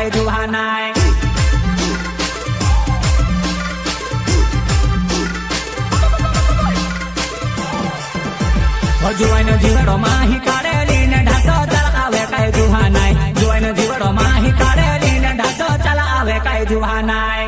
કઈ જુહા નાય જોઈને જીવડો માહી કાઢેલી ને ઢાસો ચાલ આવે કઈ જુહા નાય જોઈને જીવડો માહી કાઢેલી ને ઢાસો ચાલ આવે કઈ જુહા નાય